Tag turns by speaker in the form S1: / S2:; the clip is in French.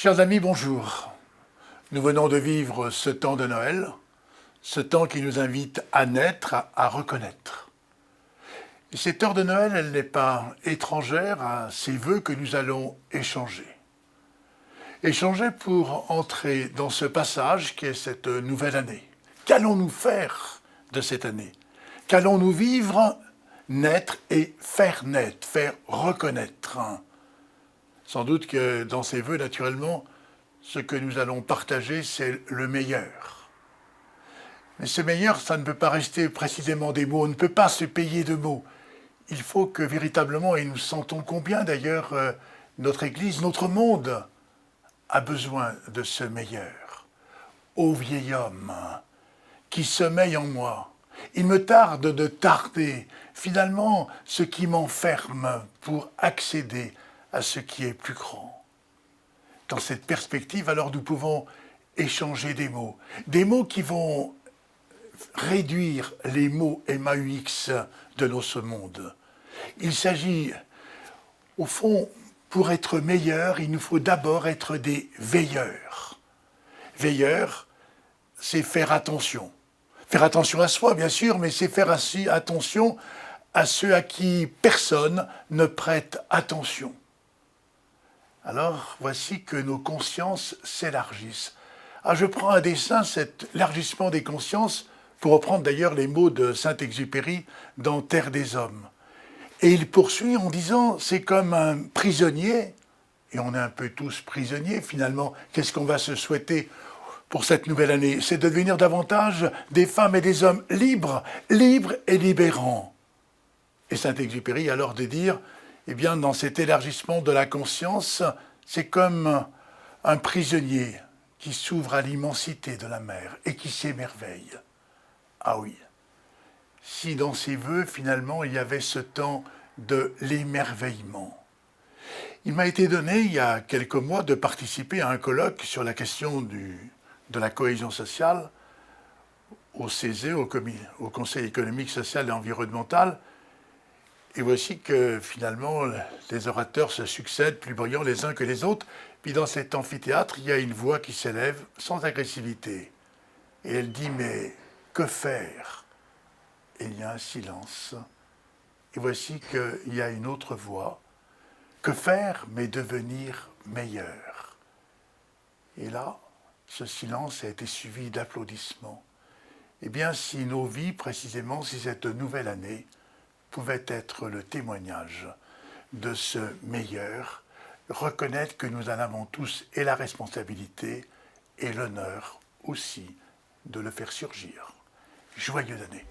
S1: Chers amis, bonjour. Nous venons de vivre ce temps de Noël, ce temps qui nous invite à naître, à reconnaître. Et cette heure de Noël, elle n'est pas étrangère à ces vœux que nous allons échanger. Échanger pour entrer dans ce passage qui est cette nouvelle année. Qu'allons-nous faire de cette année? Qu'allons-nous vivre, naître et faire naître, faire reconnaître? Sans doute que dans ces vœux, naturellement, ce que nous allons partager, c'est le meilleur. Mais ce meilleur, ça ne peut pas rester précisément des mots, on ne peut pas se payer de mots. Il faut que véritablement, et nous sentons combien d'ailleurs notre Église, notre monde a besoin de ce meilleur. Ô vieil homme qui sommeille en moi, il me tarde de tarder, finalement, ce qui m'enferme pour accéder à ce qui est plus grand. Dans cette perspective, alors nous pouvons échanger des mots qui vont réduire les mots MAUX de notre monde. Il s'agit, au fond, pour être meilleur, il nous faut d'abord être des veilleurs. Veilleurs, c'est faire attention. Faire attention à soi, bien sûr, mais c'est faire aussi attention à ceux à qui personne ne prête attention. Alors, voici que nos consciences s'élargissent. Je prends à dessein cet élargissement des consciences, pour reprendre d'ailleurs les mots de Saint-Exupéry dans Terre des Hommes. Et il poursuit en disant, c'est comme un prisonnier, et on est un peu tous prisonniers finalement, qu'est-ce qu'on va se souhaiter pour cette nouvelle année? C'est de devenir davantage des femmes et des hommes libres, libres et libérants. Et Saint-Exupéry alors de dire, eh bien, dans cet élargissement de la conscience, c'est comme un prisonnier qui s'ouvre à l'immensité de la mer et qui s'émerveille. Ah oui, si dans ses vœux, finalement, il y avait ce temps de l'émerveillement. Il m'a été donné, il y a quelques mois, de participer à un colloque sur la question de la cohésion sociale au CESE, au Conseil économique, social et environnemental. Et voici que finalement, les orateurs se succèdent, plus brillants les uns que les autres. Puis dans cet amphithéâtre, il y a une voix qui s'élève sans agressivité. Et elle dit, mais que faire? Et il y a un silence. Et voici qu'il y a une autre voix. Que faire, mais devenir meilleur? Et là, ce silence a été suivi d'applaudissements. Eh bien, si nos vies, précisément, si cette nouvelle année pouvait être le témoignage de ce meilleur, reconnaître que nous en avons tous et la responsabilité et l'honneur aussi de le faire surgir. Joyeuse année.